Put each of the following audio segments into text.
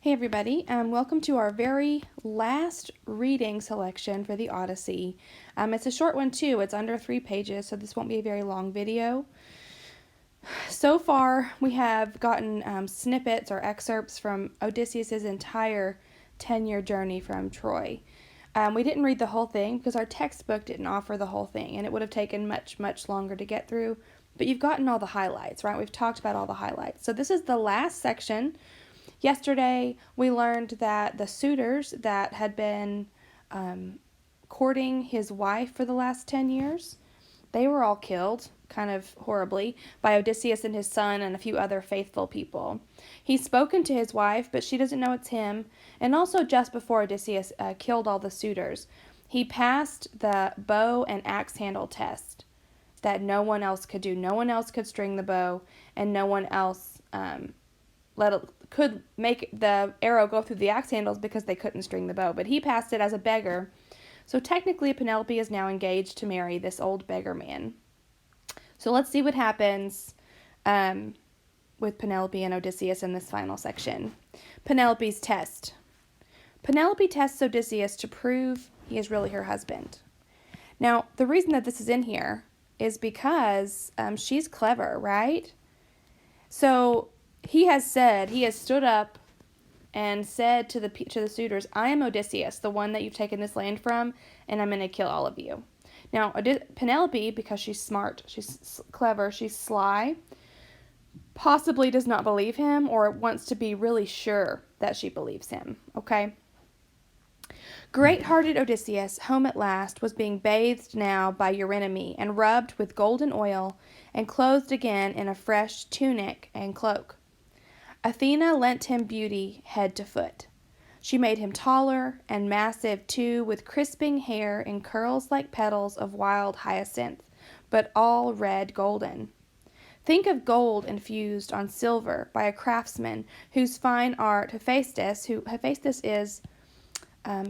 Hey everybody, welcome to our very last reading selection for the Odyssey. It's a short one too, it's under 3 pages, so this won't be a very long video. So far, we have gotten snippets or excerpts from Odysseus' entire 10-year journey from Troy. We didn't read the whole thing because our textbook didn't offer the whole thing, and it would have taken much, much longer to get through, but you've gotten all the highlights, right? We've talked about all the highlights. So this is the last section. Yesterday, we learned that the suitors that had been courting his wife for the last 10 years, they were all killed, kind of horribly, by Odysseus and his son and a few other faithful people. He's spoken to his wife, but she doesn't know it's him. And also, just before Odysseus killed all the suitors, he passed the bow and axe handle test that no one else could do. No one else could string the bow, and no one else could make the arrow go through the axe handles because they couldn't string the bow. But he passed it as a beggar. So technically, Penelope is now engaged to marry this old beggar man. So let's see what happens with Penelope and Odysseus in this final section. Penelope's test. Penelope tests Odysseus to prove he is really her husband. Now, the reason that this is in here is because she's clever, right? So he has stood up and said to the suitors, I am Odysseus, the one that you've taken this land from, and I'm going to kill all of you. Now, Penelope, because she's smart, she's clever, she's sly, possibly does not believe him or wants to be really sure that she believes him, okay? Great-hearted Odysseus, home at last, was being bathed now by Eurynomé and rubbed with golden oil and clothed again in a fresh tunic and cloak. Athena lent him beauty head to foot. She made him taller and massive, too, with crisping hair in curls like petals of wild hyacinth, but all red golden. Think of gold infused on silver by a craftsman whose fine art Hephaestus is,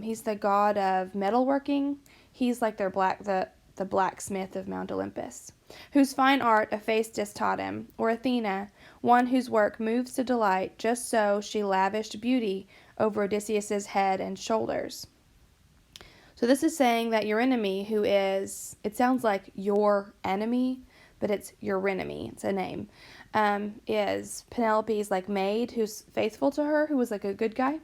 he's the god of metalworking. He's like the blacksmith of Mount Olympus, whose fine art Hephaestus taught him, or Athena, one whose work moves to delight, just so she lavished beauty over Odysseus's head and shoulders. So this is saying that Eurynomé, who is, it sounds like your enemy, but it's Eurynomé, it's a name, is Penelope's like maid who's faithful to her, who was like a good guy.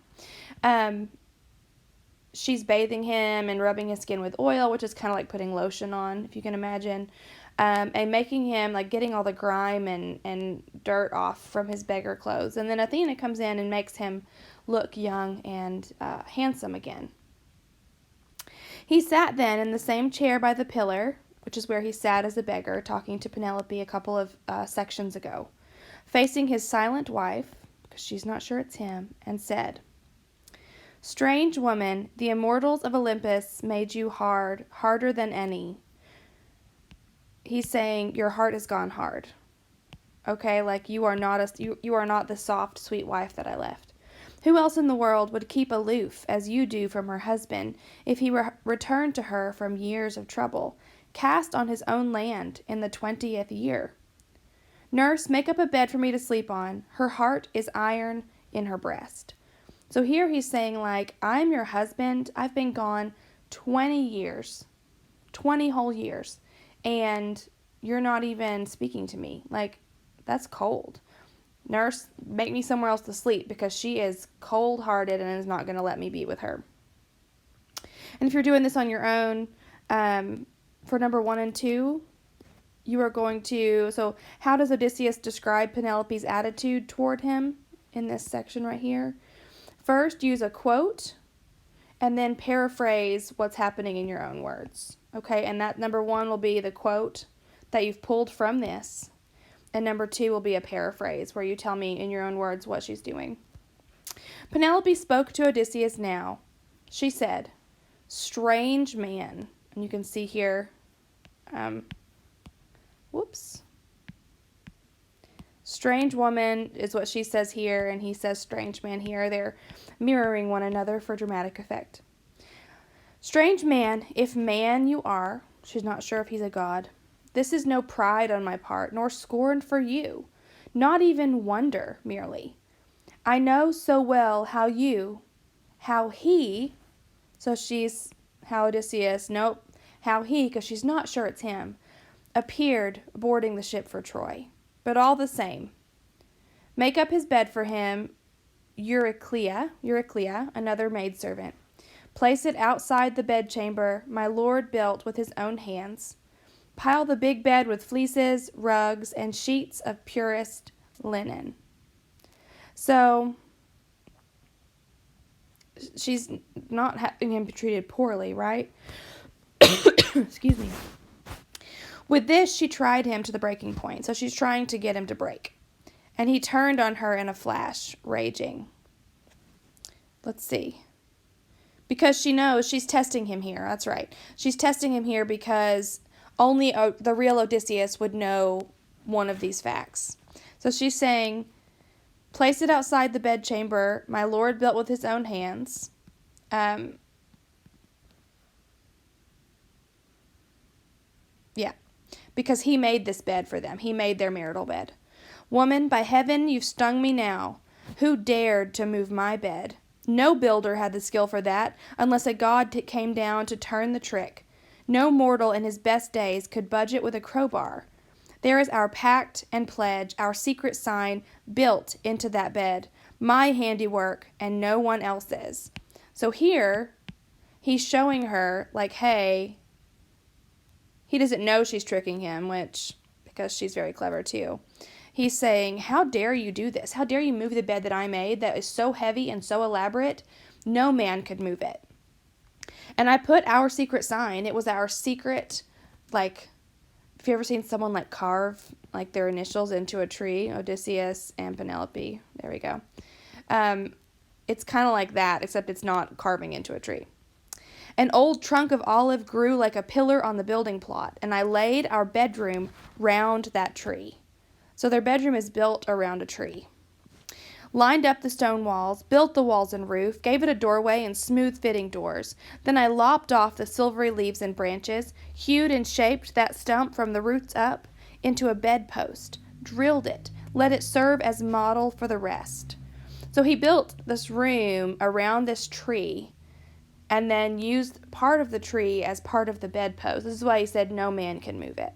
She's bathing him and rubbing his skin with oil, which is kind of like putting lotion on, if you can imagine, and making him, like, getting all the grime and dirt off from his beggar clothes. And then Athena comes in and makes him look young and handsome again. He sat then in the same chair by the pillar, which is where he sat as a beggar, talking to Penelope a couple of sections ago, facing his silent wife, because she's not sure it's him, and said, Strange woman, the immortals of Olympus made you hard, harder than any. He's saying your heart has gone hard. Okay, like you are not the soft, sweet wife that I left. Who else in the world would keep aloof as you do from her husband if he returned to her from years of trouble, cast on his own land in the 20th year? Nurse, make up a bed for me to sleep on. Her heart is iron in her breast. So here he's saying, like, I'm your husband. I've been gone 20 years, 20 whole years, and you're not even speaking to me. Like, that's cold. Nurse, make me somewhere else to sleep, because she is cold-hearted and is not going to let me be with her. And if you're doing this on your own, for number 1 and 2, you are going to, so how does Odysseus describe Penelope's attitude toward him in this section right here? First, use a quote, and then paraphrase what's happening in your own words. Okay, and that number 1 will be the quote that you've pulled from this, and number 2 will be a paraphrase where you tell me in your own words what she's doing. Penelope spoke to Odysseus now. She said, Strange man, and you can see here, Strange woman is what she says here, and he says strange man here. They're mirroring one another for dramatic effect. Strange man, if man you are, she's not sure if he's a god, this is no pride on my part, nor scorn for you, not even wonder merely. I know so well how he, so how Odysseus, nope, how he, because she's not sure it's him, appeared boarding the ship for Troy. But all the same, make up his bed for him, Euryclea, another maidservant. Place it outside the bedchamber my lord built with his own hands. Pile the big bed with fleeces, rugs, and sheets of purest linen. So she's not having him treated poorly, right? Excuse me. With this, she tried him to the breaking point. So she's trying to get him to break. And he turned on her in a flash, raging. Let's see. Because she knows she's testing him here. That's right. She's testing him here because only the real Odysseus would know one of these facts. So she's saying, place it outside the bedchamber my lord built with his own hands. Because he made this bed for them. He made their marital bed. Woman, by heaven, you've stung me now. Who dared to move my bed? No builder had the skill for that, unless a god came down to turn the trick. No mortal in his best days could budge it with a crowbar. There is our pact and pledge, our secret sign, built into that bed. My handiwork and no one else's. So here, he's showing her, like, hey, he doesn't know she's tricking him, because she's very clever too. He's saying, how dare you do this? How dare you move the bed that I made that is so heavy and so elaborate? No man could move it. And I put our secret sign. It was our secret, like, have you ever seen someone, like, carve, like, their initials into a tree? Odysseus and Penelope. There we go. It's kind of like that, except it's not carving into a tree. An old trunk of olive grew like a pillar on the building plot, and I laid our bedroom round that tree. So their bedroom is built around a tree. Lined up the stone walls, built the walls and roof, gave it a doorway and smooth-fitting doors. Then I lopped off the silvery leaves and branches, hewed and shaped that stump from the roots up into a bedpost, drilled it, let it serve as model for the rest. So he built this room around this tree, and then used part of the tree as part of the bedpost. This is why he said no man can move it.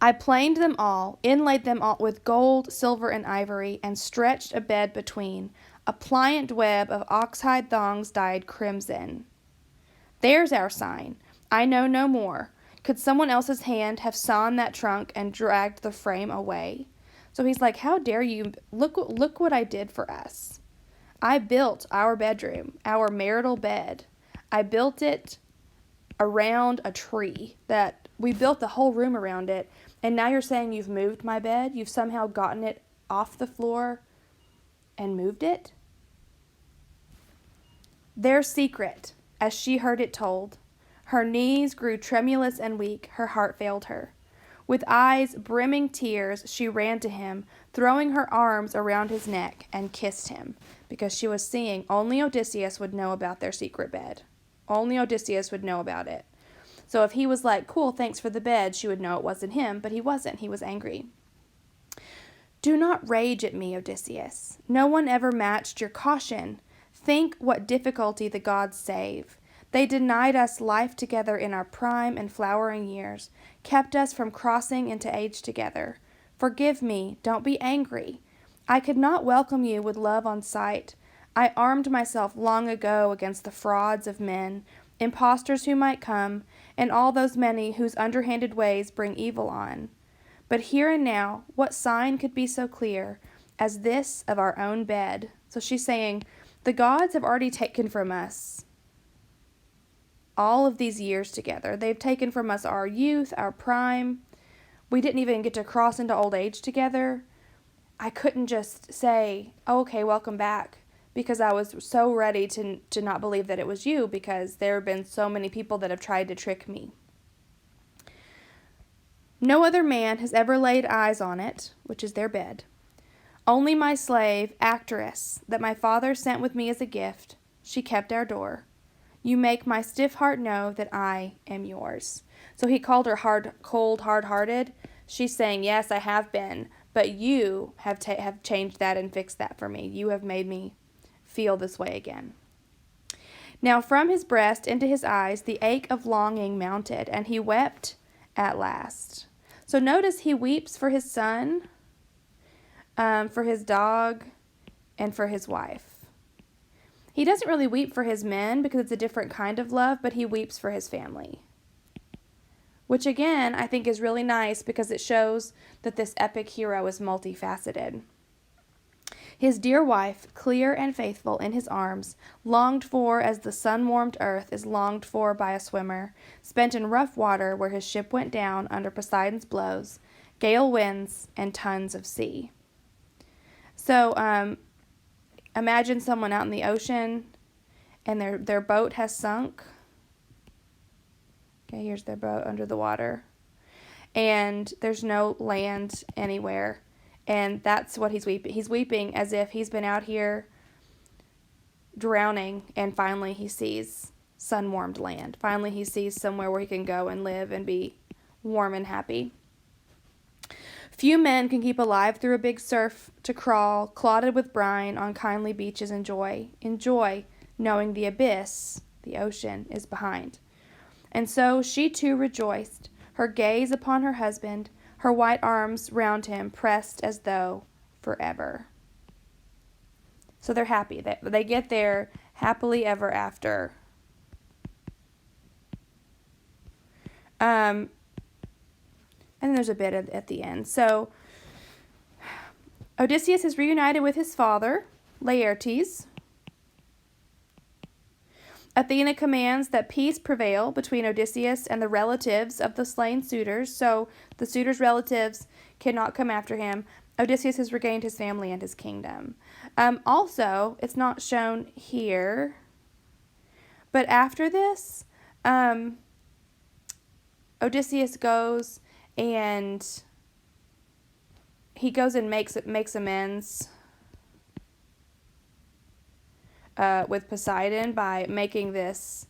I planed them all, inlaid them all with gold, silver, and ivory, and stretched a bed between, a pliant web of oxhide thongs dyed crimson. There's our sign. I know no more. Could someone else's hand have sawn that trunk and dragged the frame away? So he's like, how dare you? Look what I did for us. I built our bedroom, our marital bed. I built it around a tree. That we built the whole room around it. And now you're saying you've moved my bed? You've somehow gotten it off the floor and moved it? Their secret, as she heard it told. Her knees grew tremulous and weak. Her heart failed her. With eyes brimming tears, she ran to him, throwing her arms around his neck, and kissed him, because she was seeing only Odysseus would know about their secret bed. Only Odysseus would know about it. So if he was like, cool, thanks for the bed, she would know it wasn't him, but he wasn't. He was angry. Do not rage at me, Odysseus. No one ever matched your caution. Think what difficulty the gods save. They denied us life together in our prime and flowering years, kept us from crossing into age together. Forgive me, don't be angry. I could not welcome you with love on sight. I armed myself long ago against the frauds of men, impostors who might come, and all those many whose underhanded ways bring evil on. But here and now, what sign could be so clear as this of our own bed? So she's saying, the gods have already taken from us all of these years together. They've taken from us our youth, our prime. We didn't even get to cross into old age together. I couldn't just say, oh, okay, welcome back, because I was so ready to not believe that it was you, because there have been so many people that have tried to trick me. No other man has ever laid eyes on it, which is their bed. Only my slave, Actress, that my father sent with me as a gift. She kept our door. You make my stiff heart know that I am yours. So he called her cold, hard-hearted. She's saying, yes, I have been, but you have changed that and fixed that for me. You have made me feel this way again. Now from his breast into his eyes the ache of longing mounted, and he wept at last. So notice he weeps for his son, for his dog, and for his wife. He doesn't really weep for his men because it's a different kind of love, but he weeps for his family. Which again, I think is really nice because it shows that this epic hero is multifaceted. His dear wife, clear and faithful in his arms, longed for as the sun-warmed earth is longed for by a swimmer, spent in rough water where his ship went down under Poseidon's blows, gale winds, and tons of sea. So imagine someone out in the ocean and their boat has sunk. Okay, here's their boat under the water. And there's no land anywhere. And that's what he's weeping. He's weeping as if he's been out here drowning, and finally he sees sun-warmed land. Finally he sees somewhere where he can go and live and be warm and happy. Few men can keep alive through a big surf to crawl, clotted with brine, on kindly beaches in joy, knowing the abyss, the ocean, is behind. And so she too rejoiced, her gaze upon her husband, her white arms round him, pressed as though forever. So they're happy. They get there happily ever after. And then there's a bit at the end. So Odysseus is reunited with his father, Laertes. Athena commands that peace prevail between Odysseus and the relatives of the slain suitors, so the suitors' relatives cannot come after him. Odysseus has regained his family and his kingdom. Also, it's not shown here, but after this, Odysseus goes and makes amends with Poseidon by making this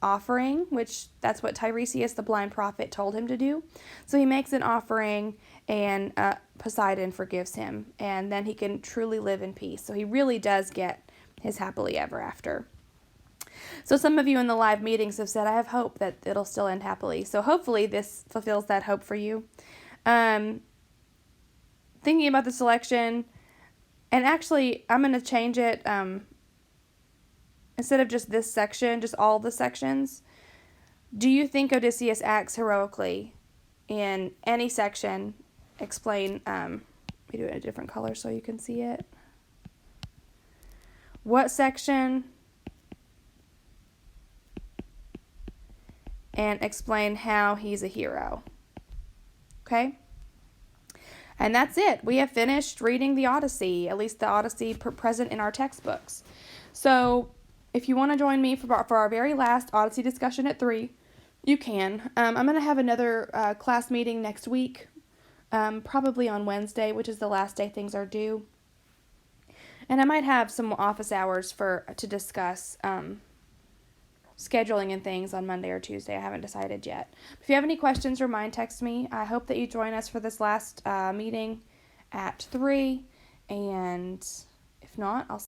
offering, which that's what Tiresias the blind prophet told him to do. So he makes an offering, and Poseidon forgives him, and then he can truly live in peace. So he really does get his happily ever after. So some of you in the live meetings have said, I have hope that it'll still end happily. So hopefully this fulfills that hope for you. Thinking about the selection, and actually I'm going to change it, instead of just this section, just all the sections. Do you think Odysseus acts heroically in any section? Explain, we do it in a different color so you can see it. What section? And explain how he's a hero. Okay? And that's it. We have finished reading the Odyssey, at least the Odyssey present in our textbooks. So if you want to join me for our very last Odyssey discussion at 3, you can. I'm going to have another class meeting next week, probably on Wednesday, which is the last day things are due. And I might have some office hours to discuss scheduling and things on Monday or Tuesday. I haven't decided yet. If you have any questions, text me. I hope that you join us for this last meeting at 3. And if not, I'll